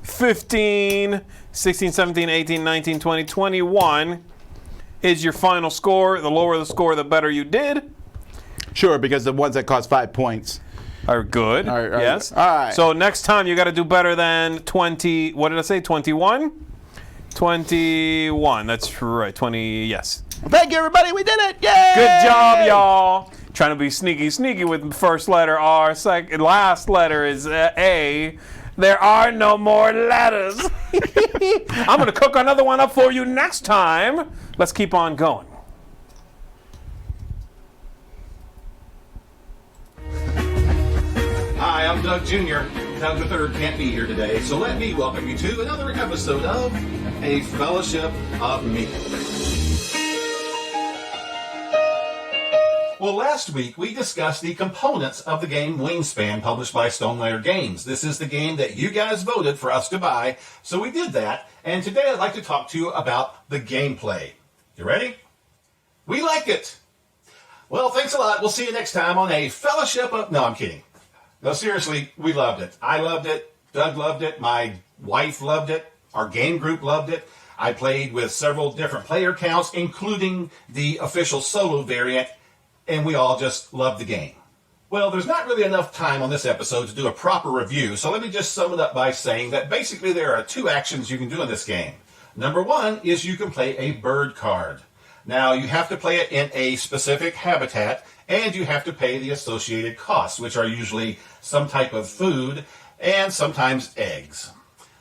15, 16, 17, 18, 19, 20, 21 is your final score. The lower the score, the better you did. Sure, because the ones that cost 5 points. Are good. All right. Yes. All right. So next time you got to do better than 20. What did I say? 21? 21. That's right. 20. Yes. Well, thank you, everybody. We did it. Yay! Good job, y'all. Trying to be sneaky with first letter R. Last letter is A. There are no more letters. I'm going to cook another one up for you next time. Let's keep on going. Hi, I'm Doug Jr. Doug III can't be here today, so let me welcome you to another episode of A Fellowship of Me. Well, last week we discussed the components of the game Wingspan, published by Stonelayer Games. This is the game that you guys voted for us to buy, so we did that. And today I'd like to talk to you about the gameplay. You ready? We like it. Well, thanks a lot. We'll see you next time on A Fellowship of... No, I'm kidding. No, seriously, we loved it. I loved it. Doug loved it. My wife loved it. Our game group loved it. I played with several different player counts, including the official solo variant, and we all just loved the game. Well, there's not really enough time on this episode to do a proper review, so let me just sum it up by saying that basically there are 2 actions you can do in this game. Number 1 is you can play a bird card. Now, you have to play it in a specific habitat, and you have to pay the associated costs, which are usually some type of food and sometimes eggs.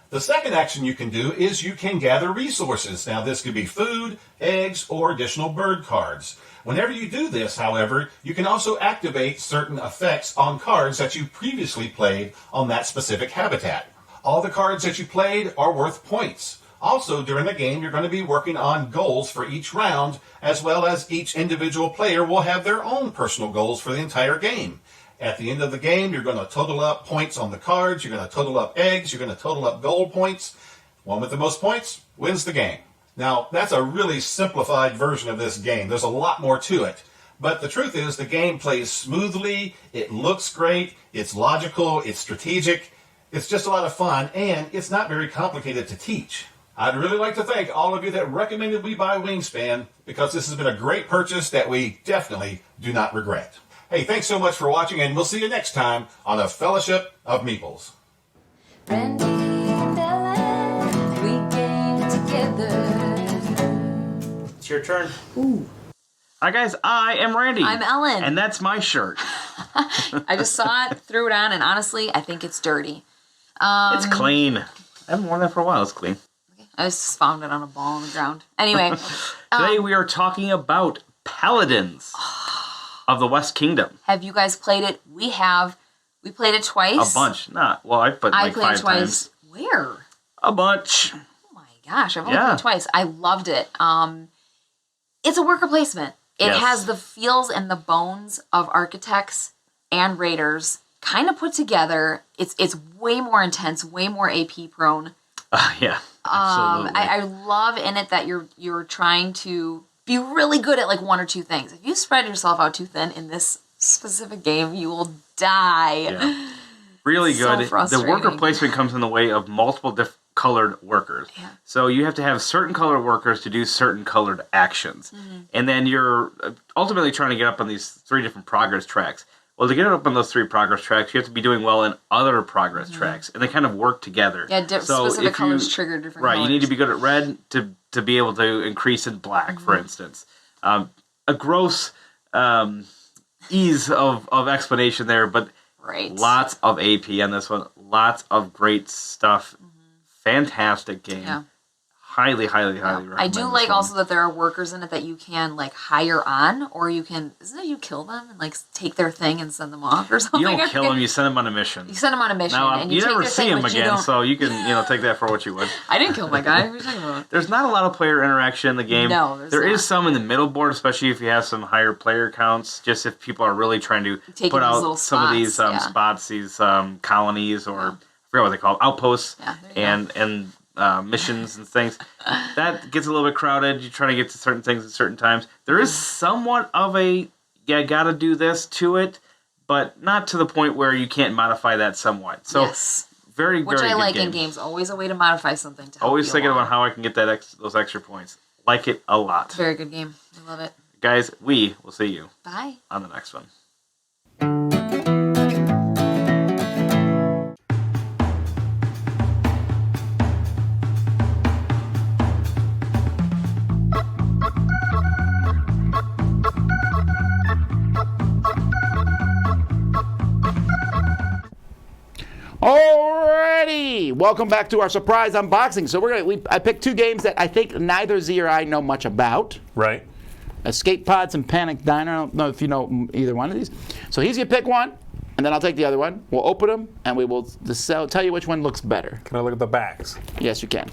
The second action you can do is you can gather resources. Now, this could be food, eggs, or additional bird cards. Whenever you do this, however, you can also activate certain effects on cards that you previously played on that specific habitat. All the cards that you played are worth points. Also, during the game, you're going to be working on goals for each round, as well as each individual player will have their own personal goals for the entire game. At the end of the game, you're going to total up points on the cards, you're going to total up eggs, you're going to total up gold points. One with the most points wins the game. Now, that's a really simplified version of this game. There's a lot more to it. But the truth is, the game plays smoothly, it looks great, it's logical, it's strategic, it's just a lot of fun, and it's not very complicated to teach. I'd really like to thank all of you that recommended we buy Wingspan, because this has been a great purchase that we definitely do not regret. Hey, thanks so much for watching, and we'll see you next time on the Fellowship of Meeples. Randy and Ellen, we game together. It's your turn. Ooh. Hi guys, I am Randy. I'm Ellen. And that's my shirt. I just saw it, threw it on, and honestly, I think it's dirty. It's clean. I haven't worn that for a while. It's clean. I just found it on a ball on the ground. Anyway. Today we are talking about Paladins of the West Kingdom. Have you guys played it? We have. We played it twice. A bunch. Well, I played like 5 times. I played it twice. Where? A bunch. Oh my gosh, I've only played it twice. I loved it. It's a worker placement. It has the feels and the bones of Architects and Raiders kind of put together. It's way more intense, way more AP prone. Yeah, absolutely. I love in it that you're trying to be really good at like one or two things. If you spread yourself out too thin in this specific game, you will die. Yeah. Really So good. The frustrating. worker placement comes in the way of multiple colored workers. Yeah. So you have to have certain colored workers to do certain colored actions. Mm-hmm. And then you're ultimately trying to get up on these 3 different progress tracks. Well, to get up on those 3 progress tracks, you have to be doing well in other progress tracks. And they kind of work together. Yeah, So specific if colors trigger different Right, colors. you need to be good at red to be able to increase in black, for instance. A gross ease of explanation there, but lots of AP on this one. Lots of great stuff. Fantastic game. Yeah. Highly recommend I do this like one. also that there are workers in it that you can like hire on, or you can, isn't it you kill them and like take their thing and send them off or something? You don't kill them, you send them on a mission. You send them on a mission. Now, and you take never their see thing, them but you again, don't- so you can take that for what you would. I didn't kill my guy. What are you talking about? There's not a lot of player interaction in the game. No, there not. is some in the middle board, especially if you have some higher player counts, just if people are really trying to Taking put these out little some of these spots, yeah. spots, these colonies, or I forget what they call them, outposts, and missions and things. That gets a little bit crowded. You try to get to certain things at certain times. There is somewhat of a, gotta do this to it, but not to the point where you can't modify that somewhat. So, Yes. very Which I good like game. in games. Always a way to modify something to help Always you thinking along. about how I can get that those extra points. Like it a lot. Very good game. I love it. Guys, we will see you Bye. on the next one. Alrighty, welcome back to our surprise unboxing. So I picked 2 games that I think neither Z or I know much about. Right. Escape Pods and Panic Diner. I don't know if you know either one of these. So he's gonna pick one, and then I'll take the other one. We'll open them, and we will tell you which one looks better. Can I look at the backs? Yes, you can.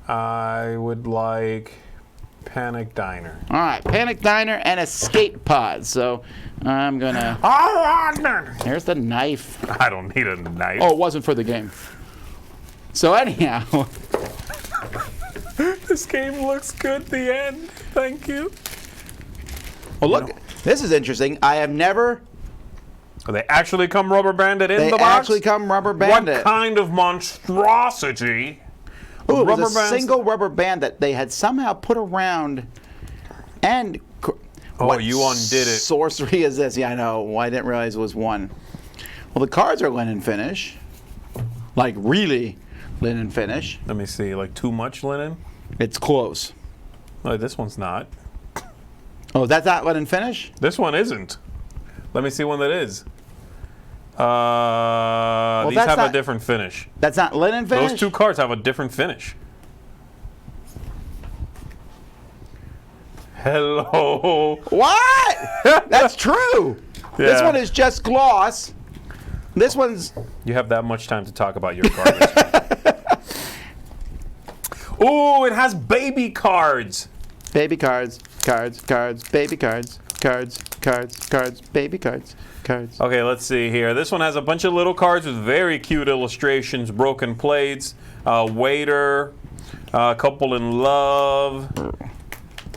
I would like Panic Diner. All right, Panic Diner and Escape Pods. So I'm gonna. Here's the knife. I don't need a knife. Oh, it wasn't for the game. So anyhow. This game looks good. The end. Thank you. Well, look, this is interesting. I have never. They actually come rubber banded in They the box? actually come rubber banded. What kind of monstrosity? Ooh, it was Rubber a bands- single rubber band that they had somehow put around. And Oh, you undid it. Sorcery is this? Yeah, I know. I didn't realize it was one. Well, the cards are linen finish, like really linen finish. Let me see. Like too much linen? It's close. No, this one's not. Oh, that's not linen finish? This one isn't. Let me see one that is. These that's have a not- different finish. That's not linen finish? Those 2 cards have a different finish. Hello. What? That's true. This Yeah. one is just gloss. This one's. You have that much time to talk about your cards. Ooh, it has baby cards. Baby cards, baby cards, baby cards. Okay, let's see here. This one has a bunch of little cards with very cute illustrations, broken plates, waiter, Couple in Love.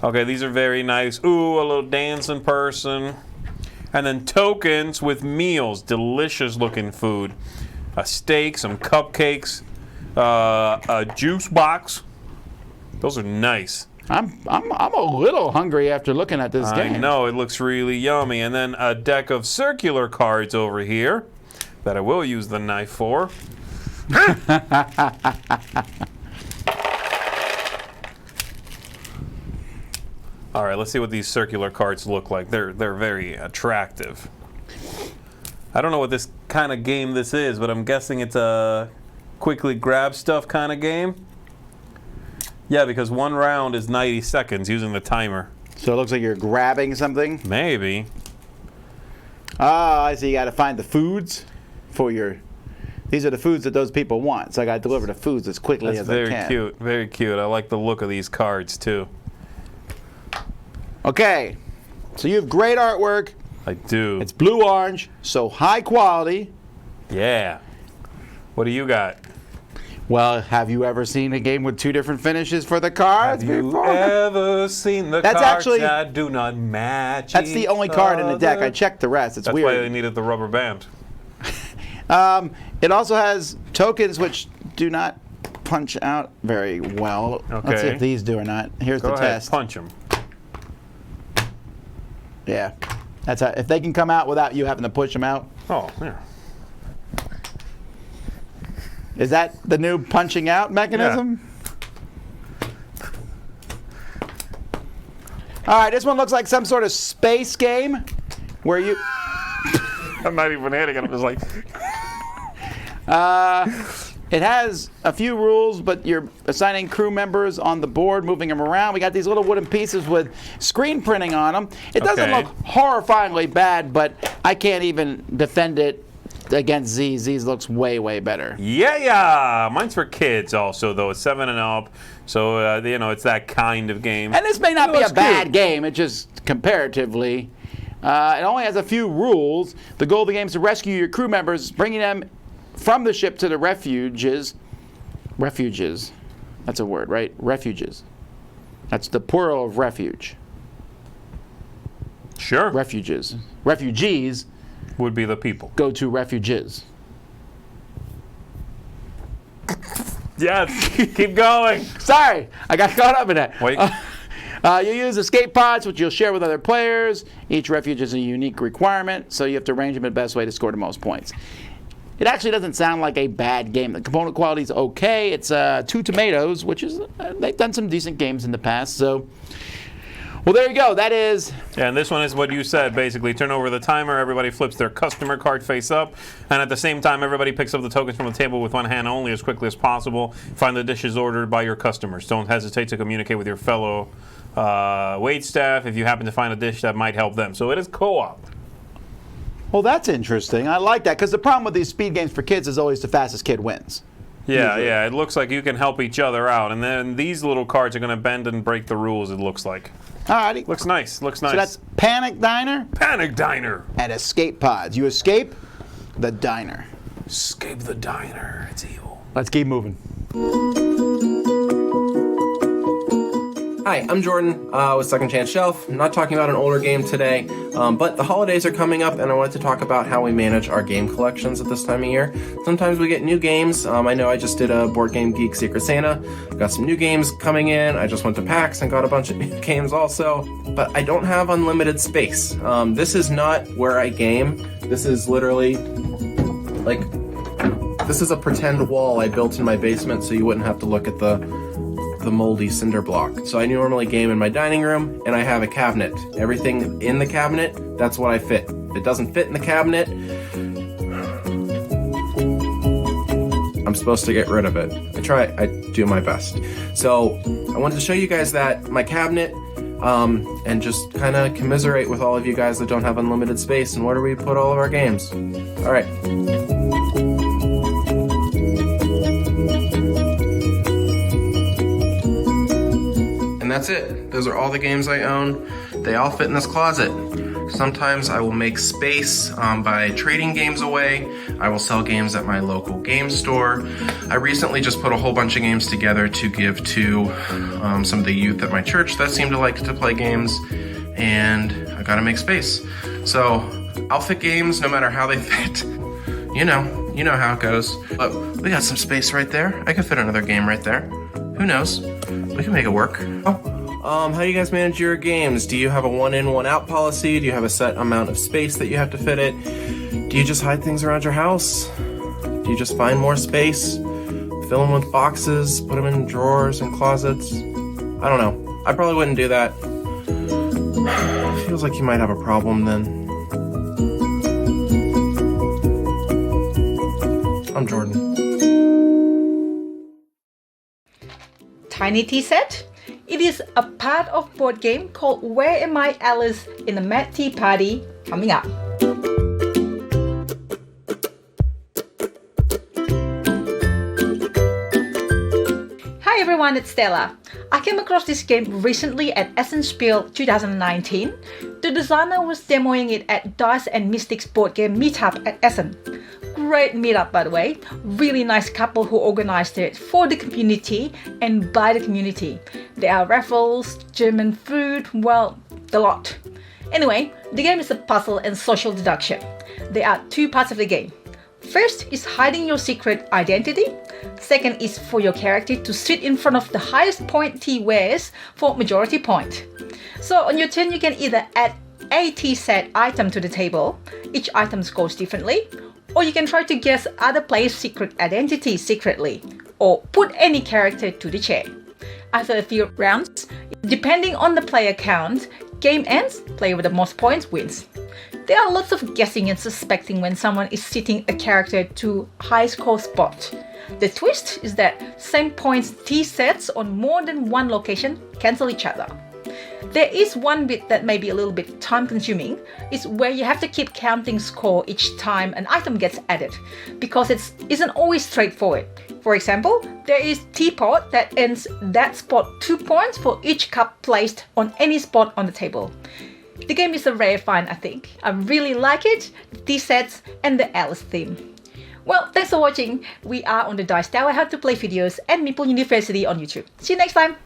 Okay, these are very nice. Ooh, a little dancing person. And then Tokens with Meals. Delicious looking food. A steak, some cupcakes, a juice box. Those are nice. I'm a little hungry after looking at this game. I know, it looks really yummy. And then a deck of circular cards over here that I will use the knife for. All right, let's see what these circular cards look like. They're very attractive. I don't know what this kind of game this is, but I'm guessing it's a quickly grab stuff kind of game. Yeah, because one round is 90 seconds using the timer. So it looks like you're grabbing something? Maybe. Ah, I see. You got to find the foods for your... These are the foods that those people want, so I got to deliver the foods as quickly as I can. Very cute, very cute. I like the look of these cards, too. Okay, so you have great artwork. I do. It's blue-orange, so high quality. Yeah. What do you got? Well, have you ever seen a game with two different finishes for the cards Have you before? ever seen the That's cards actually, that do not match That's the only card in the deck. other? I checked the rest. It's That's weird. why they needed the rubber band. It also has tokens which do not punch out very well. Okay. Let's see if these do or not. Here's Go the ahead, test. punch them. Yeah. That's how, if they can come out without you having to push them out. Oh, yeah. Is that the new punching out mechanism? Yeah. All right, this one looks like some sort of space game where you... I'm not even hitting it. I'm just like... It has a few rules, but you're assigning crew members on the board, moving them around. We got these little wooden pieces with screen printing on them. It doesn't Okay. look horrifyingly bad, but I can't even defend it against Z's. Z's looks way, way better. Yeah. Mine's for kids also, though. It's 7 and up. So, you know, it's that kind of game. And this may not be a looks bad cute. game. It just, comparatively, it only has a few rules. The goal of the game is to rescue your crew members, bringing them from the ship to the refuges. Refuges. That's a word, right? Refuges. That's the plural of refuge. Sure. Refuges. Refugees Would be the people. go to refuges. Yes. Keep going. Sorry, I got caught up in that. Wait. You use escape pods, which you'll share with other players. Each refuge is a unique requirement, so you have to arrange them in the best way to score the most points. It actually doesn't sound like a bad game. The component quality is okay. It's 2 tomatoes, which is they've done some decent games in the past. So, well, there you go. That is. Yeah, and this one is what you said, basically. Turn over the timer, everybody flips their customer card face up, and at the same time, everybody picks up the tokens from the table with one hand only as quickly as possible. Find the dishes ordered by your customers. Don't hesitate to communicate with your fellow wait staff if you happen to find a dish that might help them. So it is co-op. Well, that's interesting. I like that, because the problem with these speed games for kids is always the fastest kid wins. Yeah, Usually. yeah, it looks like you can help each other out, and then these little cards are going to bend and break the rules, it looks like. Alrighty. Looks nice, looks nice. So that's Panic Diner Panic Diner. and Escape Pods. You escape the diner. Escape the diner, it's evil. Let's keep moving. Hi, I'm Jordan with Second Chance Shelf. I'm not talking about an older game today, but the holidays are coming up and I wanted to talk about how we manage our game collections at this time of year. Sometimes we get new games. I know I just did a Board Game Geek Secret Santa. Got some new games coming in. I just went to PAX and got a bunch of new games also, but I don't have unlimited space. This is not where I game. This is literally like, this is a pretend wall I built in my basement so you wouldn't have to look at the moldy cinder block. So I normally game in my dining room, and I have a cabinet. Everything in the cabinet, that's what I fit. If it doesn't fit in the cabinet, I'm supposed to get rid of it. I do my best. So I wanted to show you guys that, my cabinet, and just kind of commiserate with all of you guys that don't have unlimited space, and where do we put all of our games? All right. And that's it. Those are all the games I own. They all fit in this closet. Sometimes I will make space by trading games away. I will sell games at my local game store. I recently just put a whole bunch of games together to give to some of the youth at my church that seem to like to play games, and I gotta make space. So I'll fit games no matter how they fit. You know how it goes. But we got some space right there. I could fit another game right there. Who knows? We can make it work. How do you guys manage your games? Do you have a one-in, one-out policy? Do you have a set amount of space that you have to fit it? Do you just hide things around your house? Do you just find more space? Fill them with boxes? Put them in drawers and closets? I don't know. I probably wouldn't do that. Feels like you might have a problem then. I'm Jordan. Tiny Tea Set? It is a part of board game called Where Am I Alice in the Mad Tea Party coming up. Hi everyone, it's Stella. I came across this game recently at Essen Spiel 2019. The designer was demoing it at Dice and Mystics board game meetup at Essen. Great meetup, by the way. Really nice couple who organized it for the community and by the community. There are raffles, German food, well, the lot. Anyway, the game is a puzzle and social deduction. There are two parts of the game. First is hiding your secret identity. Second is for your character to sit in front of the highest point tea wears for majority point. So on your turn, you can either add a tea set item to the table. Each item scores differently. Or you can try to guess other players' secret identity secretly, or put any character to the chair. After a few rounds, depending on the player count, game ends, player with the most points wins. There are lots of guessing and suspecting when someone is sitting a character to high score spot. The twist is that same points tea sets on more than one location cancel each other. There is one bit that may be a little bit time consuming, is where you have to keep counting score each time an item gets added, because it isn't always straightforward. For example, there is teapot that ends that spot 2 points for each cup placed on any spot on the table. The game is a rare find, I think. I really like it, the tea sets and the Alice theme. Well, thanks for watching. We are on the Dice Tower How to Play videos and Meeple University on YouTube. See you next time.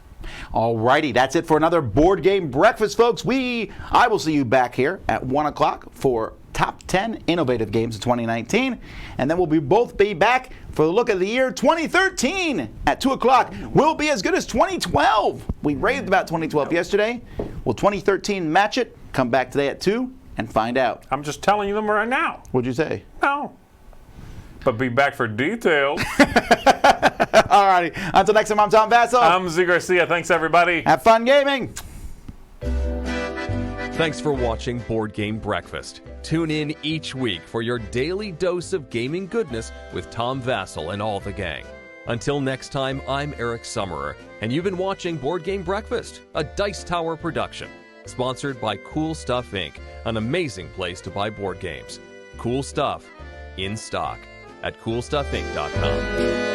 Alrighty, that's it for another board game breakfast, folks. I will see you back here at 1 o'clock for top 10 innovative games of 2019, and then we'll both be back for the look of the year 2013 at 2 o'clock. Will be as good as 2012. We raved about 2012 yesterday. Will 2013 match it? Come back today at 2 and find out. I'm just telling you them right now. What'd you say? No. But be back for details. Alrighty, until next time, I'm Tom Vassell. I'm Z Garcia. Thanks, everybody. Have fun gaming. Thanks for watching Board Game Breakfast. Tune in each week for your daily dose of gaming goodness with Tom Vassell and all the gang. Until next time, I'm Eric Summerer, and you've been watching Board Game Breakfast, a Dice Tower production, sponsored by Cool Stuff Inc., an amazing place to buy board games. Cool stuff, in stock, at CoolStuffInc.com.